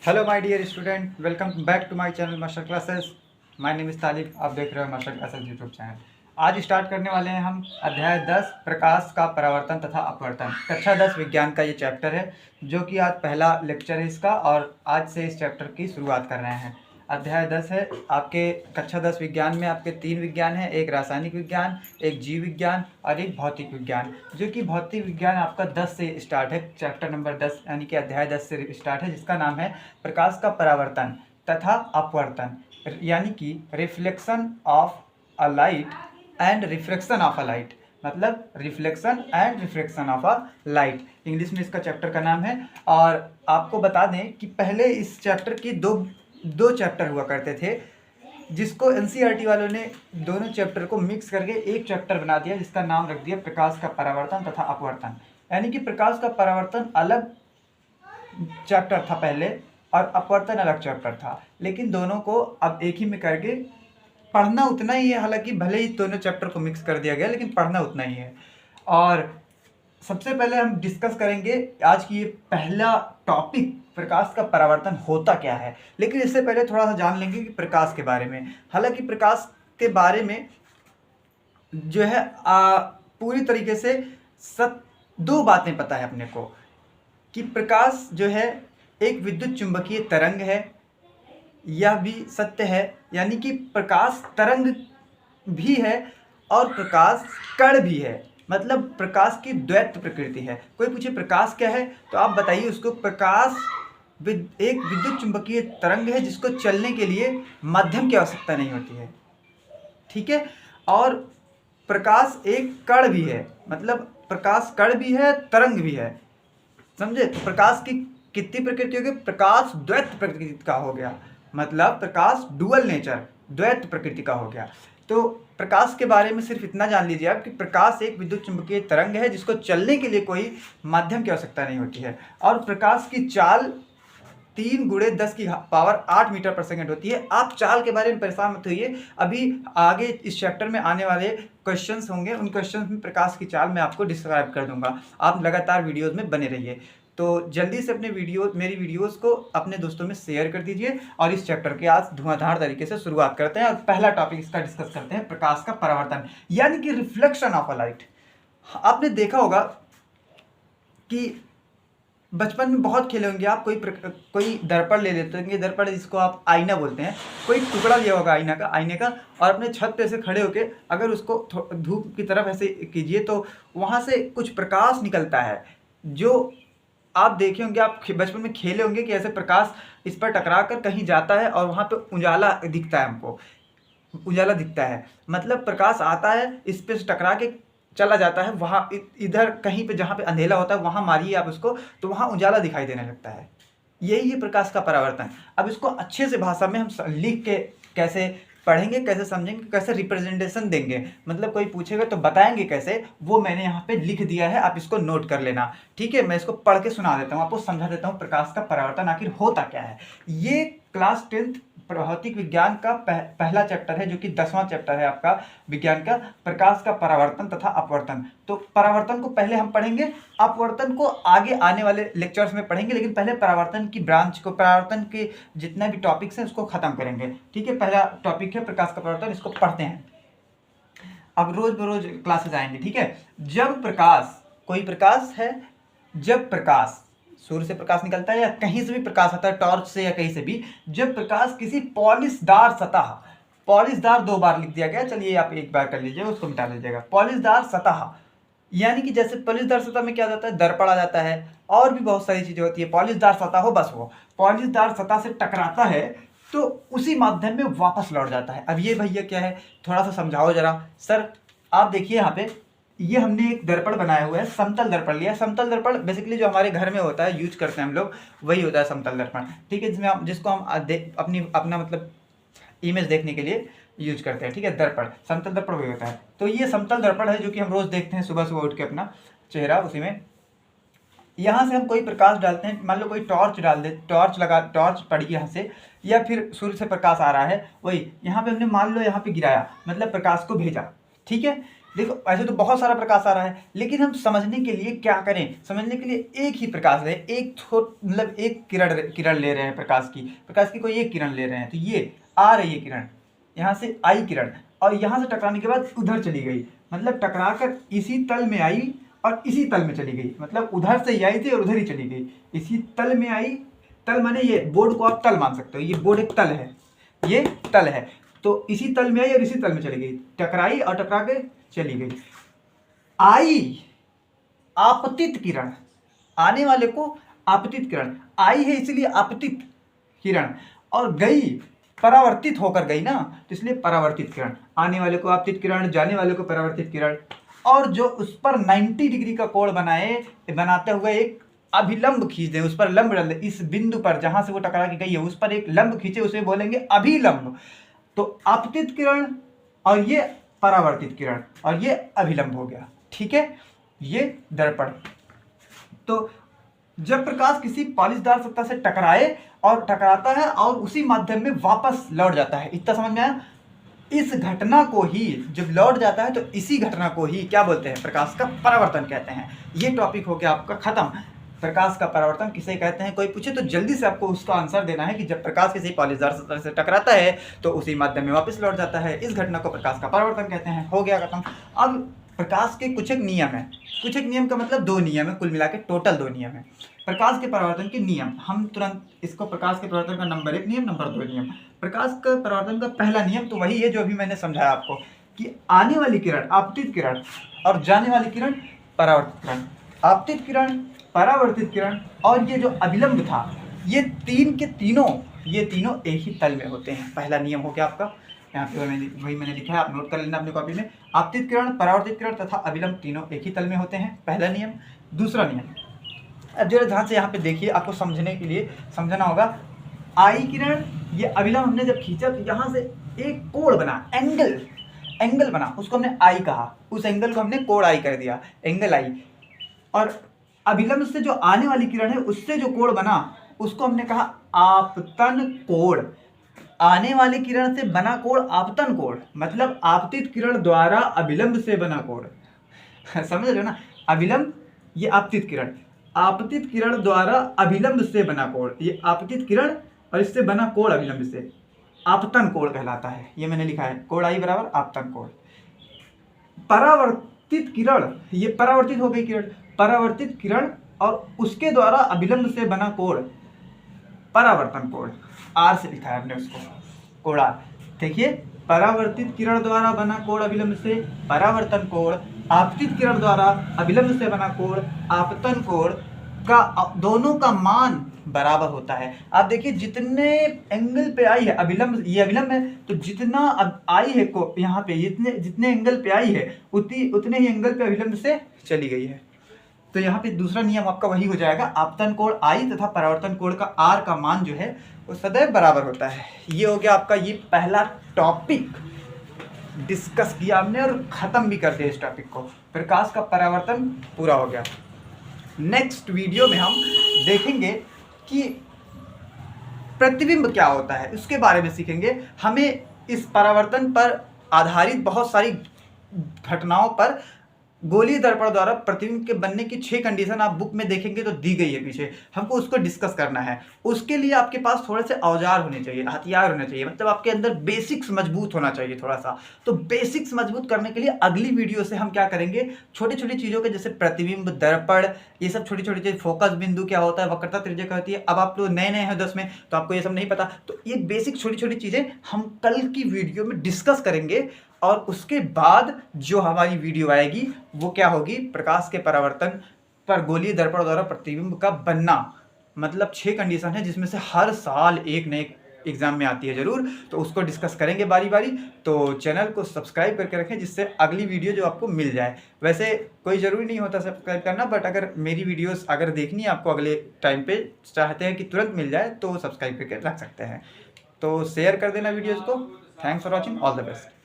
Hello my dear student, welcome back to my channel master classes. My name is Talib. आप देख रहे हो master classes YouTube channel. आज start करने वाले हैं हम अध्याय 10 प्रकाश का परावर्तन तथा अपवर्तन, कक्षा 10 विज्ञान का ये चैप्टर है, जो कि आज पहला लेक्चर है इसका और आज से इस चैप्टर की शुरुआत कर रहे हैं। अध्याय 10 है आपके कक्षा 10 विज्ञान में। आपके 3 विज्ञान हैं, एक रासायनिक विज्ञान, एक जीव विज्ञान और एक भौतिक विज्ञान। जो कि भौतिक विज्ञान आपका 10 से स्टार्ट है, चैप्टर नंबर 10 यानी कि अध्याय 10 से स्टार्ट है, जिसका नाम है प्रकाश का परावर्तन तथा अपवर्तन, यानी कि reflection of a light and refraction of a light. मतलब reflection and refraction of a light, English में इसका चैप्टर का नाम है। और आपको बता दें कि पहले इस चैप्टर की दो चैप्टर हुआ करते थे, जिसको एनसीईआरटी वालों ने दोनों चैप्टर को मिक्स करके एक चैप्टर बना दिया, जिसका नाम रख दिया प्रकाश का परावर्तन तथा अपवर्तन। यानी कि प्रकाश का परावर्तन अलग चैप्टर था पहले और अपवर्तन अलग चैप्टर था, लेकिन दोनों को अब एक ही में करके पढ़ना उतना ही है। हालांकि भले ही दोनों चैप्टर को मिक्स कर दिया गया, लेकिन पढ़ना उतना ही है। और सबसे पहले हम डिस्कस करेंगे आज की ये पहला टॉपिक, प्रकाश का परावर्तन होता क्या है। लेकिन इससे पहले थोड़ा सा जान लेंगे कि प्रकाश के बारे में। हालांकि प्रकाश के बारे में जो है पूरी तरीके से दो बातें पता है अपने को, कि प्रकाश जो है एक विद्युत चुंबकीय तरंग है, यह भी सत्य है। यानी कि प्रकाश तरंग भी है और प्रकाश कण भी है, मतलब प्रकाश की द्वैत प्रकृति है। कोई पूछे प्रकाश क्या है तो आप बताइए उसको। प्रकाश एक विद्युत चुंबकीय तरंग है जिसको चलने के लिए माध्यम की आवश्यकता नहीं होती है, ठीक है। और प्रकाश एक कण भी है, मतलब प्रकाश कण भी है, तरंग भी है, समझे। तो प्रकाश की कितनी प्रकृति हो गई? प्रकाश द्वैत प्रकृति का हो गया, मतलब प्रकाश डुअल नेचर, द्वैत प्रकृति का हो गया। तो प्रकाश के बारे में सिर्फ इतना जान लीजिए आप कि प्रकाश एक विद्युत चुंबकीय तरंग है जिसको चलने के लिए कोई माध्यम की आवश्यकता नहीं होती है। और प्रकाश की चाल 3 × 10⁸ मीटर पर सेकंड होती है। आप चाल के बारे में परेशान मत होइए, अभी आगे इस चैप्टर में आने वाले क्वेश्चंस होंगे, उन क्वेश्चंस में प्रकाश की चाल मैं आपको डिस्क्राइब कर दूंगा। आप लगातार वीडियोज़ में बने रहिए। तो जल्दी से अपने मेरी वीडियोस को अपने दोस्तों में शेयर कर दीजिए। और इस चैप्टर के आज धुआंधार तरीके से शुरुआत करते हैं और पहला टॉपिक इसका डिस्कस करते हैं, प्रकाश का परावर्तन यानी कि रिफ्लेक्शन ऑफ अ लाइट। आपने देखा होगा कि बचपन में बहुत खेले होंगे आप। कोई दर्पण ले लेते होंगे, दर्पण जिसको आप आईना बोलते हैं। कोई टुकड़ा लिया होगा आईने का और अपने छत पे से खड़े होके अगर उसको धूप की तरफ ऐसे कीजिए तो वहाँ से कुछ प्रकाश निकलता है, जो आप देखे होंगे। आप बचपन में खेले होंगे कि ऐसे प्रकाश इस पर टकरा कर कहीं जाता है और वहाँ पे उजाला दिखता है, हमको उजाला दिखता है। मतलब प्रकाश आता है, इस पे टकरा के चला जाता है, वहाँ इधर कहीं पे जहाँ पे अंधेला होता है वहाँ मारिए आप उसको तो वहाँ उजाला दिखाई देने लगता है। यही है प्रकाश का परावर्तन। अब इसको अच्छे से भाषा में हम लिख के कैसे पढ़ेंगे, कैसे समझेंगे, कैसे रिप्रेजेंटेशन देंगे, मतलब कोई पूछेगा तो बताएंगे कैसे, वो मैंने यहाँ पे लिख दिया है, आप इसको नोट कर लेना, ठीक है। मैं इसको पढ़ के सुना देता हूँ, आपको समझा देता हूँ प्रकाश का परावर्तन आखिर होता क्या है। ये क्लास 10th भौतिक विज्ञान का पहला चैप्टर है, जो कि 10वां चैप्टर है आपका विज्ञान का, प्रकाश का परावर्तन तथा अपवर्तन। तो परावर्तन को पहले हम पढ़ेंगे, अपवर्तन को आगे आने वाले लेक्चर्स में पढ़ेंगे, लेकिन पहले परावर्तन की ब्रांच को, परावर्तन के जितने भी टॉपिक्स हैं उसको खत्म करेंगे, ठीक है। पहला टॉपिक है प्रकाश का परावर्तन, इसको पढ़ते हैं। अब रोज बरोज क्लासेस आएंगे, ठीक है। जब प्रकाश, कोई प्रकाश है, जब प्रकाश सूर्य से प्रकाश निकलता है या कहीं से भी प्रकाश आता है, टॉर्च से या कहीं से भी, जब प्रकाश किसी पॉलिशदार सतह, पॉलिशदार 2 बार लिख दिया गया, चलिए आप एक बार कर लीजिएगा, उसको मिटा लीजिएगा। पॉलिशदार सतह यानी कि जैसे पॉलिशदार सतह में क्या आ जाता है, दर्पण आ जाता है और भी बहुत सारी चीजें होती है। पॉलिशदार सतह हो, बस वो पॉलिशदार सतह से टकराता है तो उसी माध्यम में वापस लौट जाता है। अब ये भैया क्या है, थोड़ा सा समझाओ जरा सर। आप देखिए यहाँ पे, ये हमने एक दर्पण बनाया हुआ है, समतल दर्पण लिया। समतल दर्पण बेसिकली जो हमारे घर में होता है, यूज करते हैं हम लोग, वही होता है समतल दर्पण, ठीक है। जिसको हम अपना मतलब इमेज देखने के लिए यूज करते हैं, ठीक है। दर्पण, समतल दर्पण वही होता है। तो ये समतल दर्पण है जो कि हम रोज देखते हैं, सुबह सुबह उठ के अपना चेहरा उसी में। यहाँ से हम कोई प्रकाश डालते हैं, मान लो कोई टॉर्च डाल दे, टॉर्च पड़ी यहाँ से, या फिर सूर्य से प्रकाश आ रहा है, वही यहाँ पे हमने मान लो यहाँ पे गिराया, मतलब प्रकाश को भेजा, ठीक है। देखो ऐसे तो बहुत सारा प्रकाश आ रहा है, लेकिन हम समझने के लिए क्या करें, समझने के लिए एक ही प्रकाश है, मतलब एक किरण ले रहे हैं प्रकाश की कोई एक किरण ले रहे हैं, तो ये आ रही है किरण, यहाँ से आई किरण और यहाँ से टकराने के बाद उधर चली गई, मतलब टकरा कर इसी तल में आई और इसी तल में चली गई, मतलब उधर से ही आई थी और उधर ही चली गई, इसी तल में आई। तल माने ये बोर्ड को आप तल मान सकते हो, ये बोर्ड एक तल है, ये तल है, तो इसी तल में आई और इसी तल में चली गई, टकराई और टकरा के चली गई। आई आपतित किरण, आने वाले को आपतित किरण, आई है इसलिए आपतित किरण, और गई परावर्तित होकर गई ना, तो इसलिए परावर्तित किरण। आने वाले को आपतित किरण, जाने वाले को परावर्तित किरण, और जो उस पर 90 डिग्री का कोण बनाते हुए एक अभिलंब खींच दें, उस पर लंब डाल दें, इस बिंदु पर जहां से वो टकरा के गई है उस पर एक लंब खींचे, उसे बोलेंगे अभिलंब। तो आपतित किरण और ये परावर्तित किरण और ये अभिलंब हो गया, ठीक है, ये दर्पण। तो जब प्रकाश किसी पॉलिशदार सतह से टकराए और टकराता है और उसी माध्यम में वापस लौट जाता है, इतना समझ में आया। इस घटना को ही जब लौट जाता है तो इसी घटना को ही क्या बोलते हैं, प्रकाश का परावर्तन कहते हैं। ये टॉपिक हो गया आपका खत्म। प्रकाश का परावर्तन किसे कहते हैं, कोई पूछे तो जल्दी से आपको उसका आंसर देना है कि जब प्रकाश किसी पॉलिशदार सतह से टकराता है तो उसी माध्यम में वापस लौट जाता है, इस घटना को प्रकाश का परावर्तन कहते हैं। हो गया खत्म। अब प्रकाश के कुछ एक नियम है, कुछ एक नियम का मतलब 2 नियम है, कुल मिला के टोटल 2 नियम है प्रकाश के परावर्तन के नियम। हम तुरंत इसको प्रकाश के परावर्तन का नंबर 1 नियम, नंबर 2 नियम। प्रकाश का परावर्तन का पहला नियम तो वही है जो अभी मैंने समझाया आपको, कि आने वाली किरण आपतित किरण और जाने वाली किरण परावर्तित किरण। आपतित किरण, परावर्तित किरण और ये जो अभिलंब था, ये तीनों एक ही तल में होते हैं। पहला नियम हो गया आपका, यहाँ पे वही मैंने लिखा है, आप नोट कर लेना अपनी कॉपी में। आपतित किरण, परावर्तित किरण तथा अभिलंब तीनों एक ही तल में होते हैं, पहला नियम। दूसरा नियम, अब जरा ध्यान से यहाँ पे देखिए, आपको समझने के लिए समझना होगा। आई किरण, ये अभिलंब हमने जब खींचा तो यहाँ से एक कोण बना, एंगल बना, उसको हमने आई कहा, उस एंगल को हमने कोण आई कर दिया, एंगल आई। और अभिलंब से जो आने वाली किरण है उससे जो कोण बना उसको हमने कहा आपतन कोण। आने वाली किरण से बना कोण आपतन कोण, मतलब आपतित किरण द्वारा अभिलंब से बना कोण। समझ रहे हो ना, अभिलंब ये आपतित किरण द्वारा अभिलंब से बना कोण, ये आपतित किरण और इससे बना कोण अभिलंब से आपतन कोण कहलाता है। ये मैंने लिखा है, कोण आई बराबर आपतन कोण। परावर्तित किरण, ये परावर्तित हो गई किरण, परावर्तित किरण और उसके द्वारा अभिलंब से बना कोण परावर्तन कोण, आर से लिखा है हमने उसको, कोण आर। देखिए, परावर्तित किरण द्वारा बना कोण अभिलंब से परावर्तन कोण, आपतित किरण द्वारा अभिलंब से बना कोण आपतन कोण का दोनों का मान बराबर होता है। आप देखिए, जितने एंगल पे आई है अभिलंब, ये अभिलंब है, तो जितना अब आई है को यहाँ पे जितने एंगल पे आई है उतने ही एंगल पे अभिलंब से चली गई है। तो यहाँ पे दूसरा नियम आपका वही हो जाएगा, आपतन कोण आई तथा परावर्तन कोण का आर का मान जो है वो सदैव बराबर होता है। ये हो गया आपका ये पहला टॉपिक डिस्कस किया हमने और ख़त्म भी कर दिया इस टॉपिक को। प्रकाश का परावर्तन पूरा हो गया। नेक्स्ट वीडियो में हम देखेंगे कि प्रतिबिंब क्या होता है, उसके बारे में सीखेंगे। हमें इस परावर्तन पर आधारित बहुत सारी घटनाओं पर गोलीय दर्पण द्वारा प्रतिबिंब के बनने की 6 कंडीशन आप बुक में देखेंगे तो दी गई है पीछे, हमको उसको डिस्कस करना है। उसके लिए आपके पास थोड़े से औजार होने चाहिए, हथियार होने चाहिए, मतलब आपके अंदर बेसिक्स मजबूत होना चाहिए थोड़ा सा। तो बेसिक्स मजबूत करने के लिए अगली वीडियो से हम क्या करेंगे, छोटी छोटी चीज़ों के जैसे प्रतिबिंब, दर्पण, ये सब छोटी छोटी चीज़, फोकस बिंदु क्या होता है, वक्रता त्रिज्या क्या होती है। अब आप लोग नए हैं 10 में तो आपको ये सब नहीं पता, तो ये बेसिक छोटी छोटी चीज़ें हम कल की वीडियो में डिस्कस करेंगे। और उसके बाद जो हमारी वीडियो आएगी वो क्या होगी, प्रकाश के परावर्तन पर गोलीय दर्पण द्वारा प्रतिबिंब का बनना, मतलब 6 कंडीशन है जिसमें से हर साल एक न एक एग्जाम में आती है जरूर, तो उसको डिस्कस करेंगे बारी बारी। तो चैनल को सब्सक्राइब करके रखें जिससे अगली वीडियो जो आपको मिल जाए। वैसे कोई ज़रूरी नहीं होता सब्सक्राइब करना, बट अगर मेरी वीडियोस अगर देखनी है आपको अगले टाइम पे, चाहते हैं कि तुरंत मिल जाए, तो सब्सक्राइब करके रख सकते हैं। तो शेयर कर देना वीडियोज़ को। Thanks for watching, all the best.